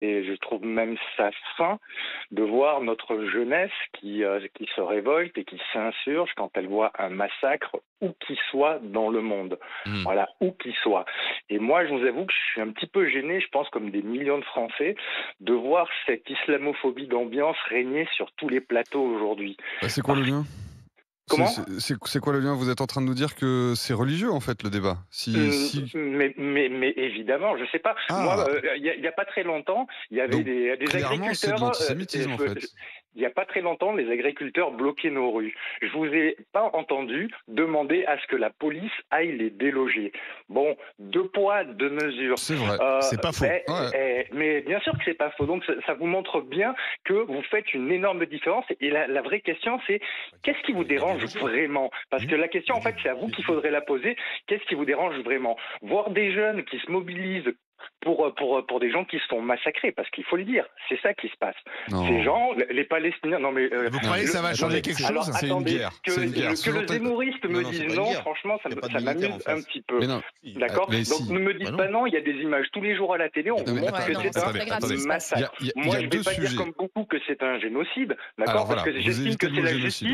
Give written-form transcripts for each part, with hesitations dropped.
et je trouve même ça sain de voir notre jeunesse qui se révolte et qui s'insurge quand elle voit un massacre où qu'il soit dans le monde. Mmh. Voilà, où qu'il soit. Et moi, je vous avoue que je suis un petit peu gêné, je pense comme des millions de Français, de voir cette islamophobie d'ambiance régner sur tous les plateaux aujourd'hui. Bah, c'est quoi le lien? Comment? C'est quoi le lien? Vous êtes en train de nous dire que c'est religieux, en fait, le débat? Mais évidemment, je sais pas. Moi, Ah, il y a pas très longtemps, il y avait donc des clairement, c'est de agriculteurs. l'antisémitisme, en fait. Il y a pas très longtemps, les agriculteurs bloquaient nos rues. Je vous ai pas entendu demander à ce que la police aille les déloger. Bon, deux poids, deux mesures. C'est vrai. C'est pas faux. Mais bien sûr que c'est pas faux. Donc ça vous montre bien que vous faites une énorme différence. Et la vraie question, c'est qu'est-ce qui vous dérange vraiment? Parce que la question, en fait, c'est à vous qu'il faudrait la poser. Qu'est-ce qui vous dérange vraiment? Voir des jeunes qui se mobilisent pour des gens qui se font massacrer, parce qu'il faut le dire, c'est ça qui se passe. Non. Ces gens, les Palestiniens, non mais... Vous croyez que ça va changer quelque alors, chose? C'est une attendez, guerre. que C'est une guerre. le zémouriste me Non, c'est dise pas une non, guerre. franchement, ça Y a pas de militaire m'amuse en un face. petit peu. Mais non. D'accord? Mais Donc si. ne me dites Bah non. pas non, il y a des images tous les jours à la télé, on Non, vous mais montre attendez, que non, c'est c'est très grave, un ce qui se passe. massacre. Il y Moi, a je ne deux vais pas dire sujets. comme beaucoup que c'est un génocide, d'accord? Alors Parce voilà, que vous j'estime évitez que le c'est mot la génocide.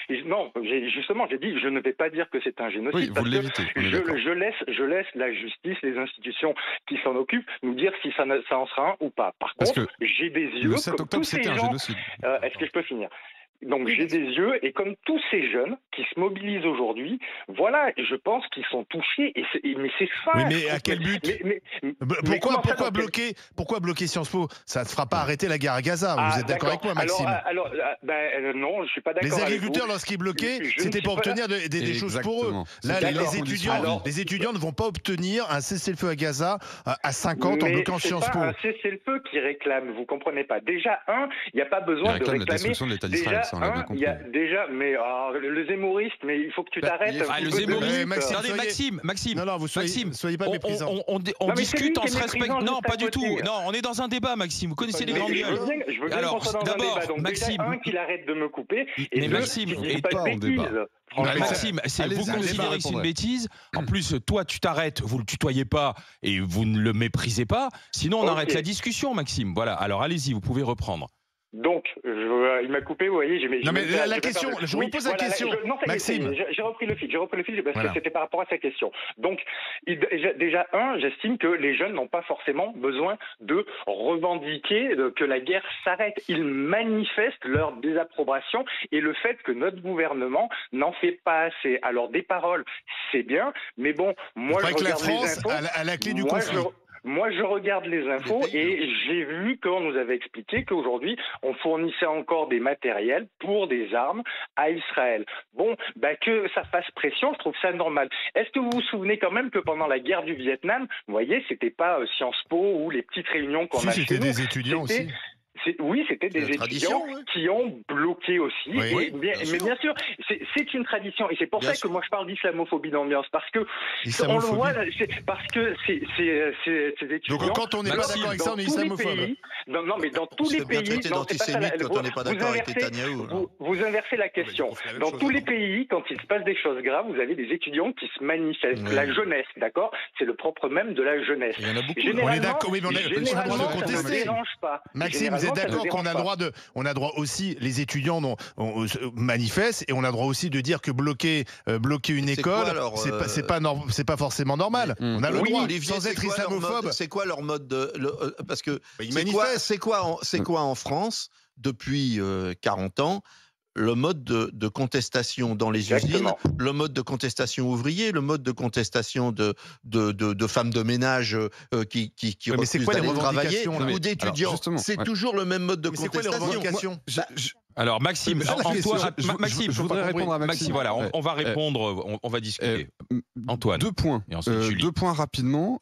justice. Non, justement, j'ai dit, je ne vais pas dire que c'est un génocide, Oui, vous parce que l'évitez, on est d'accord. je laisse la justice, les institutions qui s'en occupent, nous dire si ça en sera un ou pas. Par Parce contre, j'ai des yeux, Le 7 comme octobre, tous ces c'était un gens. génocide. Est-ce que je peux finir? Donc Oui, j'ai bien des yeux, et comme tous ces jeunes qui se mobilisent aujourd'hui, voilà, et je pense qu'ils sont touchés, mais c'est fin. Oui, mais à quel but? mais Pourquoi bloquer Sciences Po? Ça ne fera pas arrêter la guerre à Gaza. Vous êtes d'accord avec moi, Maxime? Non, je suis pas d'accord. Les avec agriculteurs, vous. lorsqu'ils bloquaient, Je ne c'était suis pour pas obtenir des choses pour eux. Exactement. Là, C'est les d'accord. étudiants, les étudiants ne vont pas obtenir un cessez-le-feu à Gaza à 50 en bloquant Sciences Po. C'est pas un cessez-le-feu qui réclame, vous comprenez pas. Déjà, il n'y a pas besoin de réclame la réclamer. destruction de l'État d'Israël, ça, on l'a bien compris. Déjà, mais le zémouriste, mais il faut que tu t'arrêtes. il est- un Ah, petit le peu de zémouriste. minutes. Maxime, Attendez, Maxime. Non, vous soyez pas méprisant. On Non, mais c'est lui discute qui en est se respectant. méprisant Non, juste pas à du tout. côté. Non, on est dans un débat, Maxime. Vous connaissez les grandes Je gueules. veux bien Alors, qu'on soit dans un d'abord, débat. Donc Maxime. déjà, qu'il arrête de me couper. Et Mais deux, Maxime, qu'il et dise pas de pas en débat. bêtises. Mais mais Maxime, allez-y, vous on débat, considérez que c'est une répondrai. bêtise. En plus, toi, tu t'arrêtes, vous le tutoyez pas et vous ne le méprisez pas. Sinon, on Ok. arrête la discussion, Maxime. Voilà. Alors, allez-y, vous pouvez reprendre. Donc, il m'a coupé, vous voyez. Non, mais la question, je vous repose la question, Maxime. J'ai repris le fil parce Voilà. que c'était par rapport à sa question. Donc, déjà, j'estime que les jeunes n'ont pas forcément besoin de revendiquer que la guerre s'arrête. Ils manifestent leur désapprobation et le fait que notre gouvernement n'en fait pas assez. Alors, des paroles, c'est bien, mais bon, moi, Vous je croyez que la regarde les France infos. à la clé du Moi, conflit? Moi, je regarde les infos et j'ai vu qu'on nous avait expliqué qu'aujourd'hui, on fournissait encore des matériels pour des armes à Israël. Bon, que ça fasse pression, je trouve ça normal. Est-ce que vous vous souvenez quand même que pendant la guerre du Vietnam, vous voyez, c'était pas Sciences Po ou les petites réunions qu'on a Si, chez c'était nous. des étudiants C'était- aussi. Oui, c'était des la étudiants tradition, ouais. qui ont bloqué aussi. Oui, Mais bien sûr, c'est une tradition. Et c'est pour ça que moi je parle d'islamophobie d'ambiance. Parce que on le Islamophobie. voit, parce que ces étudiants... Donc quand on n'est pas Maxime, d'accord avec ça, on est dans tous les islamophobe. pays, non, mais dans tous On se les fait bien pays... traiter non, c'est pas ça, d'antisémite quand on n'est pas vous d'accord avec inversez- Netanyahou, là. Vous inversez la question. c'est la même Dans chose, tous les alors. pays, quand il se passe des choses graves, vous avez des étudiants qui se manifestent. Oui. La jeunesse, d'accord? C'est le propre même de la jeunesse. Il y en a beaucoup. Généralement, On est d'accord, oui, mais on a le droit de généralement, ça ne contester. me dérange pas. Maxime, vous êtes Généralement, ça me d'accord qu'on a dérange pas. on a droit aussi, les étudiants manifestent, et on a droit aussi de dire que bloquer une C'est quoi, école, alors, c'est pas forcément normal. On a le Oui, droit, Olivier, sans c'est être quoi leur islamophobe. mode- C'est quoi leur mode de parce que Ils c'est manifestent. quoi en France depuis 40 ans le mode de contestation dans les Exactement. usines, le mode de contestation ouvrier, le mode de contestation de femmes de ménage qui Ouais, mais c'est refusent quoi les d'aller travailler revendications, là ou Alors, d'étudiants. justement, C'est ouais. toujours le même mode de Mais c'est quoi les contestation. revendications? Alors, Maxime, C'est ça la question. Maxime, je voudrais répondre à Maxime. Voilà, Ouais. on va répondre, on va discuter. Antoine. Deux points. Et ensuite, Julie. Deux points rapidement.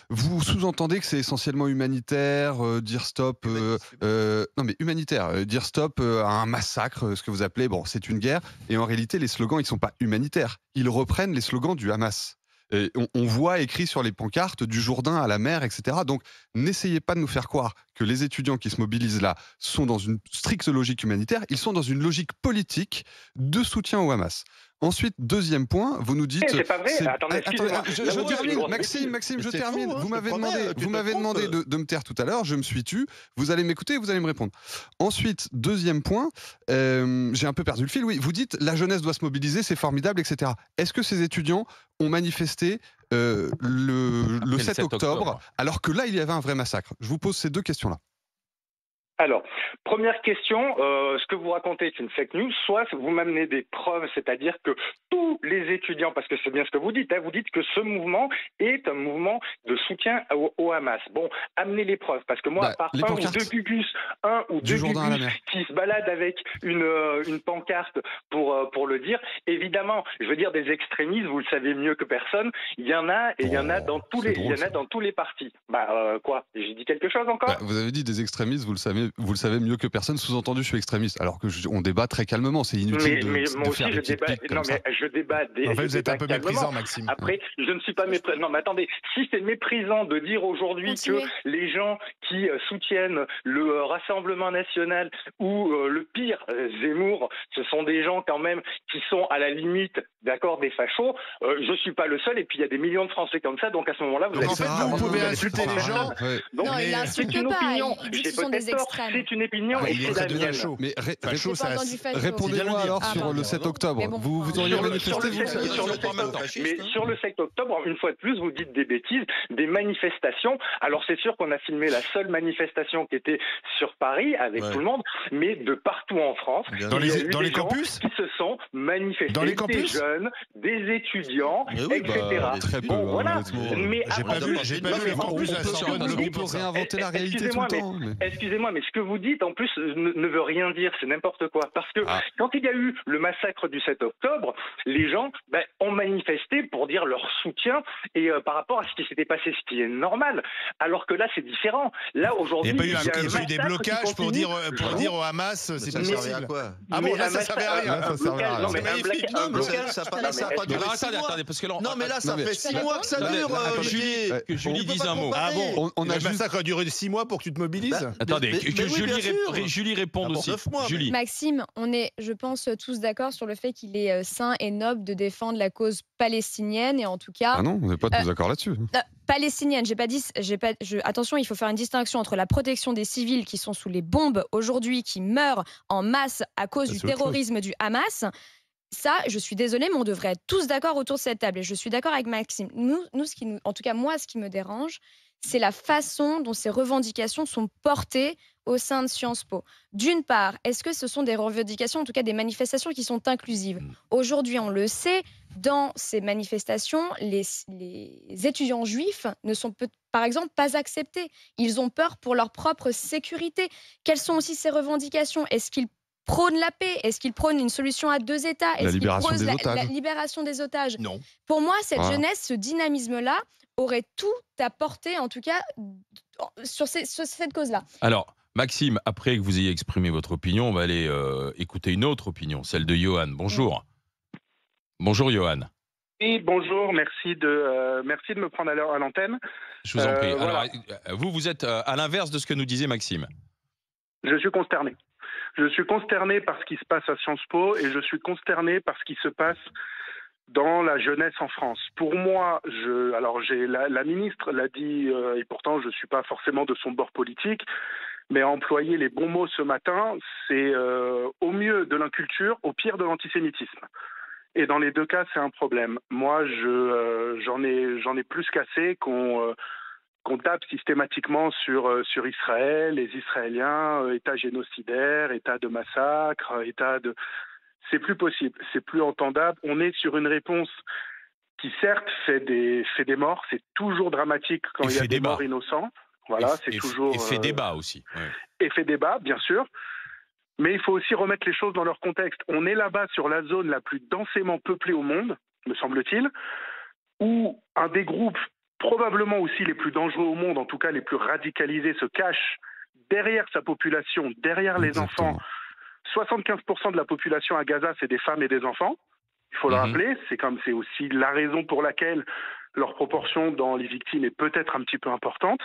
Vous sous-entendez que c'est essentiellement humanitaire, dire stop. Non, mais humanitaire. Dire stop à un massacre, ce que vous appelez. Bon, c'est une guerre. Et en réalité, les slogans, ils sont pas humanitaires. Ils reprennent les slogans du Hamas. Et on voit écrit sur les pancartes du Jourdain à la mer, etc. Donc, N'essayez pas de nous faire croire que les étudiants qui se mobilisent là sont dans une stricte logique humanitaire, ils sont dans une logique politique de soutien au Hamas. Ensuite, deuxième point, vous nous dites... C'est pas vrai. Attendez, excusez-moi. je termine. Maxime, je termine. Vous m'avez demandé de me taire tout à l'heure, je me suis tu. Vous allez m'écouter et vous allez me répondre. Ensuite, deuxième point, j'ai un peu perdu le fil. Oui, vous dites la jeunesse doit se mobiliser, c'est formidable, etc. Est-ce que ces étudiants ont manifesté le 7 octobre, alors que là, il y avait un vrai massacre? Je vous pose ces deux questions-là. Alors, première question, ce que vous racontez est une fake news, soit vous m'amenez des preuves, c'est-à-dire que tous les étudiants, parce que c'est bien ce que vous dites, vous dites que ce mouvement est un mouvement de soutien au Hamas. Bon, amenez les preuves, parce que moi, à part un ou deux gugus qui se baladent avec une pancarte pour le dire, évidemment, je veux dire, des extrémistes, vous le savez mieux que personne, il y en a, et il y en a dans tous les partis. Quoi, j'ai dit quelque chose encore? Vous avez dit des extrémistes, vous le savez mieux que personne, sous-entendu je suis extrémiste, alors que on débat très calmement, c'est inutile mais moi de aussi faire je débat, je débat en fait, vous êtes un peu méprisant, Maxime. Après, je ne suis pas méprisant. Non, mais attendez, si c'est méprisant de dire aujourd'hui que les gens qui soutiennent le Rassemblement National ou le pire, Zemmour, ce sont des gens quand même qui sont à la limite, d'accord, des fachos, je suis pas le seul, et puis il y a des millions de Français comme ça, donc à ce moment-là, vous pouvez insulter les gens. Donc, non, il c'est une opinion. Ce sont des extrêmes. C'est une opinion et c'est la mienne. Mais répondez-moi alors sur le 7 octobre. Vous auriez manifesté sur le 7 octobre, une fois de plus, vous dites des bêtises, des manifestations. Alors c'est sûr qu'on a filmé la seule manifestation qui était sur Paris avec tout le monde, mais de partout en France, dans les campus, qui se sont manifestés, dans les campus, des jeunes, des étudiants, etc. Très peu. Voilà. Mais j'ai pas vu les campus. On peut réinventer la réalité tout le temps. Excusez-moi, mais ce que vous dites en plus ne veut rien dire, c'est n'importe quoi. Parce que quand il y a eu le massacre du 7 octobre, les gens ont manifesté pour dire leur soutien et par rapport à ce qui s'était passé, ce qui est normal. Alors que là, c'est différent. Là, aujourd'hui, il y a eu des blocages pour dire au Hamas, c'est pas servi à quoi? Ah bon, là, ça servait à rien. Non, mais un blocage, ça n'a pas duré 6 mois. Attendez, parce que non, mais là, ça fait 6 mois que ça dure. Que Julie dise un mot. Ah bon, le massacre a duré 6 mois pour que tu te mobilises? Attendez, que Julie réponde aussi. Julie. Maxime, on est, je pense, tous d'accord sur le fait qu'il est sain et noble de défendre la cause palestinienne et en tout cas... Ah non, on n'est pas tous d'accord là-dessus. Palestinienne, attention, il faut faire une distinction entre la protection des civils qui sont sous les bombes aujourd'hui, qui meurent en masse à cause du terrorisme du Hamas. Ça, je suis désolée, mais on devrait être tous d'accord autour de cette table. Et je suis d'accord avec Maxime. En tout cas, moi, ce qui me dérange, c'est la façon dont ces revendications sont portées au sein de Sciences Po. D'une part, est-ce que ce sont des revendications, en tout cas des manifestations qui sont inclusives? Aujourd'hui, on le sait, dans ces manifestations, les étudiants juifs ne sont par exemple pas acceptés. Ils ont peur pour leur propre sécurité. Quelles sont aussi ces revendications? Est-ce qu'ils prônent la paix? Est-ce qu'ils prônent une solution à deux États? Est-ce qu'ils prônent la libération des otages? Non. Pour moi, cette jeunesse, ce dynamisme-là, aurait tout à porter, en tout cas, sur cette cause-là. Alors, Maxime, après que vous ayez exprimé votre opinion, on va aller écouter une autre opinion, celle de Johan. Bonjour. Bonjour, Johan. Oui, bonjour, merci de me prendre à l'antenne. Je vous en prie. Voilà. Alors, vous êtes à l'inverse de ce que nous disait Maxime. Je suis consterné. Je suis consterné par ce qui se passe à Sciences Po et je suis consterné par ce qui se passe dans la jeunesse en France. Pour moi, la ministre l'a dit, et pourtant je ne suis pas forcément de son bord politique, mais employer les bons mots ce matin, c'est au mieux de l'inculture, au pire de l'antisémitisme. Et dans les deux cas, c'est un problème. Moi, j'en ai plus qu'assez qu'on tape systématiquement sur Israël, les Israéliens, État génocidaire, État de massacre, C'est plus possible, c'est plus entendable. On est sur une réponse qui, certes, fait des morts. C'est toujours dramatique quand il y a des morts innocents. Voilà, c'est toujours... Et fait débat aussi. Ouais. Et fait débat, bien sûr. Mais il faut aussi remettre les choses dans leur contexte. On est là-bas sur la zone la plus densément peuplée au monde, me semble-t-il, où un des groupes probablement aussi les plus dangereux au monde, en tout cas les plus radicalisés, se cache derrière sa population, derrière les enfants. 75% de la population à Gaza, c'est des femmes et des enfants. Il faut le rappeler. C'est aussi la raison pour laquelle leur proportion dans les victimes est peut-être un petit peu importante.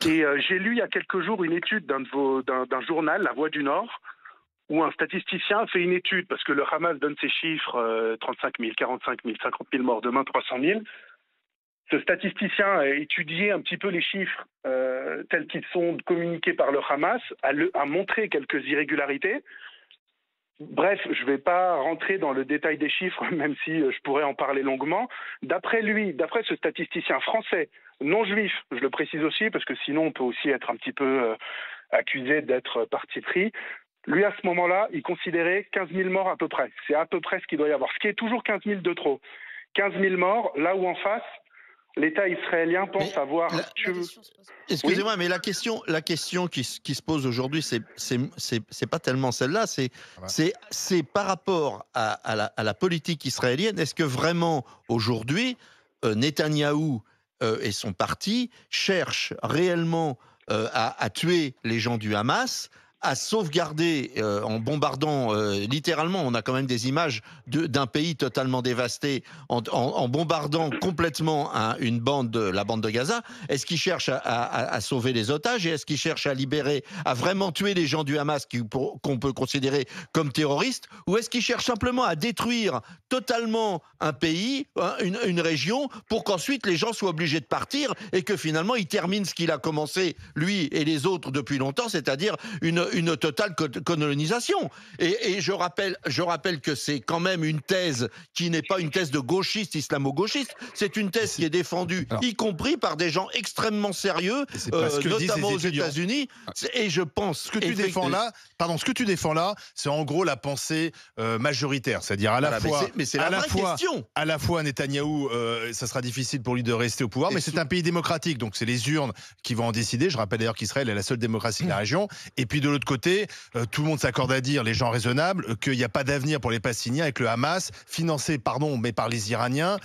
Et j'ai lu il y a quelques jours une étude d'un journal, La Voix du Nord, où un statisticien a fait une étude, parce que le Hamas donne ses chiffres, 35 000, 45 000, 50 000 morts, demain 300 000. Ce statisticien a étudié un petit peu les chiffres tels qu'ils sont communiqués par le Hamas, a montré quelques irrégularités. Bref, je ne vais pas rentrer dans le détail des chiffres, même si je pourrais en parler longuement. D'après ce statisticien français, non juif, je le précise aussi, parce que sinon on peut aussi être un petit peu accusé d'être parti pris. Lui, à ce moment-là, il considérait 15 000 morts à peu près. C'est à peu près ce qu'il doit y avoir, ce qui est toujours 15 000 de trop. 15 000 morts, là où en face, l'État israélien pense avoir... Excusez-moi, oui, mais la question qui se pose aujourd'hui, c'est pas tellement celle-là, c'est par rapport à la politique israélienne. Est-ce que vraiment, aujourd'hui, Netanyahou et son parti cherchent réellement à tuer les gens du Hamas, à sauvegarder en bombardant littéralement, on a quand même des images d'un pays totalement dévasté en bombardant complètement la bande de Gaza. Est-ce qu'ils cherchent à sauver les otages et est-ce qu'ils cherchent à libérer, à vraiment tuer les gens du Hamas qu'on peut considérer comme terroristes, ou est-ce qu'ils cherchent simplement à détruire totalement un pays, une région, pour qu'ensuite les gens soient obligés de partir et que finalement il termine ce qu'il a commencé lui et les autres depuis longtemps, c'est-à-dire une totale colonisation. Et je rappelle que c'est quand même une thèse qui n'est pas une thèse de gauchiste, islamo-gauchiste, c'est une thèse qui est défendue, y compris par des gens extrêmement sérieux, notamment aux États-Unis. Et je pense... Ce que tu défends là, c'est en gros la pensée majoritaire, c'est-à-dire à la fois... Mais c'est la vraie question. À la fois, Netanyahou, ça sera difficile pour lui de rester au pouvoir, mais c'est un pays démocratique, donc c'est les urnes qui vont en décider. Je rappelle d'ailleurs qu'Israël est la seule démocratie de la région. Et puis de l'autre côté, tout le monde s'accorde à dire, les gens raisonnables, qu'il n'y a pas d'avenir pour les Palestiniens avec le Hamas, financé, mais par les Iraniens.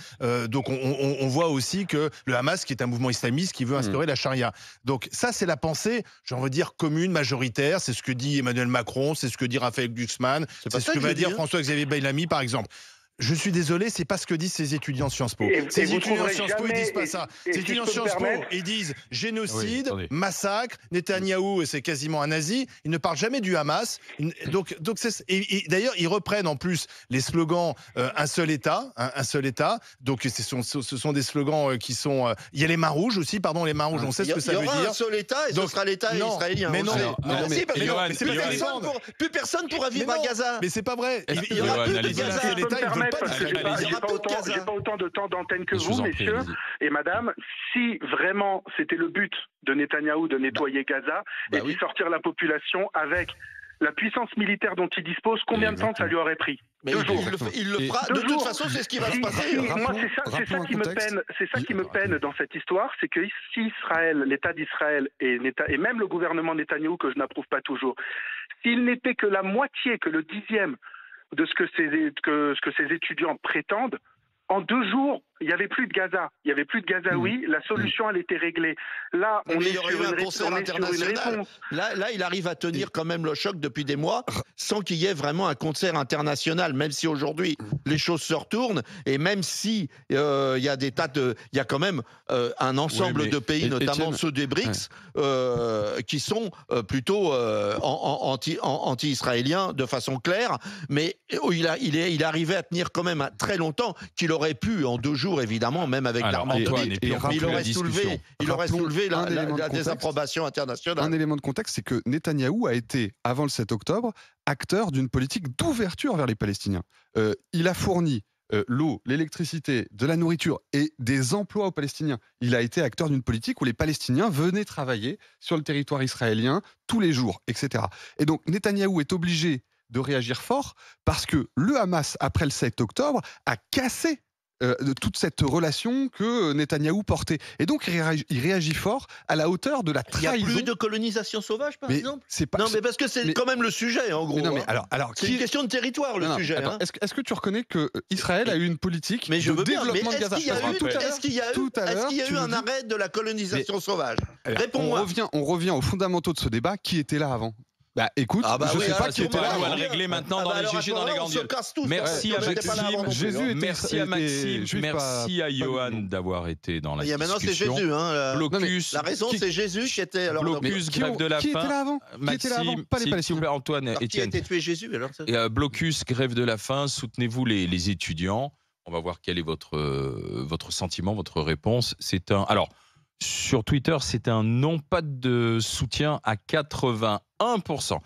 Donc on voit aussi que le Hamas, qui est un mouvement islamiste qui veut instaurer la charia. Donc ça, c'est la pensée, j'ai envie de dire, commune, majoritaire. C'est ce que dit Emmanuel Macron, c'est ce que dit Raphaël Glucksmann, c'est ce que va dire François-Xavier Bellamy, par exemple. Je suis désolé, c'est pas ce que disent ces étudiants de Sciences Po. Ces étudiants de Sciences Po, ils disent pas ça. Ces étudiants de Sciences Po, ils disent génocide, massacre, Netanyahou, c'est quasiment un nazi. Ils ne parlent jamais du Hamas. Donc d'ailleurs, ils reprennent en plus les slogans un seul État. Donc ce sont des slogans qui sont... Il y a les mains rouges aussi, pardon, les mains rouges, on sait ce que ça veut dire. Il y aura un seul État et ce sera l'État israélien. Mais non, plus personne pourra vivre à Gaza. Mais c'est pas vrai. Il y aura plus de Gaza. J'ai pas autant de temps d'antenne que vous, messieurs et madame. Si vraiment c'était le but de Netanyahou de nettoyer Gaza et d'y sortir la population avec la puissance militaire dont il dispose, combien de temps ça lui aurait pris? Mais il le fera. De toute façon, c'est ce qui va se passer. Moi, c'est ça qui me peine. C'est ça qui me peine dans cette histoire, c'est que si Israël, l'État d'Israël et même le gouvernement Netanyahou, que je n'approuve pas toujours, s'il n'était que la moitié, que le dixième de ce que ces étudiants prétendent, en 2 jours, il n'y avait plus de Gaza. Il n'y avait plus de Gazaouis. La solution, elle était réglée. Là, on est sur une réponse. Là, il arrive à tenir quand même le choc depuis des mois sans qu'il y ait vraiment un concert international, même si aujourd'hui les choses se retournent et même si il y a des tas de... Il y a quand même un ensemble de pays, notamment ceux des BRICS, qui sont plutôt anti-israéliens de façon claire, mais il arrivait à tenir quand même très longtemps, qu'il aurait pu en 2 jours, évidemment, même avec l'Arménie, il aurait soulevé la désapprobation internationale. Un élément de contexte, c'est que Netanyahou a été, avant le 7 octobre, acteur d'une politique d'ouverture vers les Palestiniens. Il a fourni l'eau, l'électricité, de la nourriture et des emplois aux Palestiniens. Il a été acteur d'une politique où les Palestiniens venaient travailler sur le territoire israélien tous les jours, etc. Et donc Netanyahou est obligé de réagir fort parce que le Hamas, après le 7 octobre, a cassé de toute cette relation que Netanyahou portait. Et donc, il réagit fort à la hauteur de la trahison. Il n'y a plus de colonisation sauvage, par exemple Non, mais parce que c'est quand même le sujet, en gros. Non, mais alors, c'est une question de territoire, le sujet. Attends, est-ce que tu reconnais qu'Israël a eu une politique de développement de Gaza? Est-ce qu'il y a eu un arrêt de la colonisation sauvage? Réponds-moi. On revient aux fondamentaux de ce débat. Qui était là avant? Bah écoute, je sais pas qui était là. On va le régler maintenant dans les GG, dans les grandes gueules. Merci à Maxime. Jésus Merci à Maxime. Merci à Johan d'avoir été dans la discussion. Maintenant, c'est Jésus. Blocus. La raison, c'est Jésus qui était. Alors, Blocus, grève de la faim. Qui était là avant? Maxime, Pas les s'il vous plaît, Antoine, qui a Étienne. été tué Jésus alors Blocus, grève de la faim. Soutenez-vous les étudiants. On va voir quel est votre sentiment, votre réponse. Alors, sur Twitter, c'est un non pas de soutien à 81%.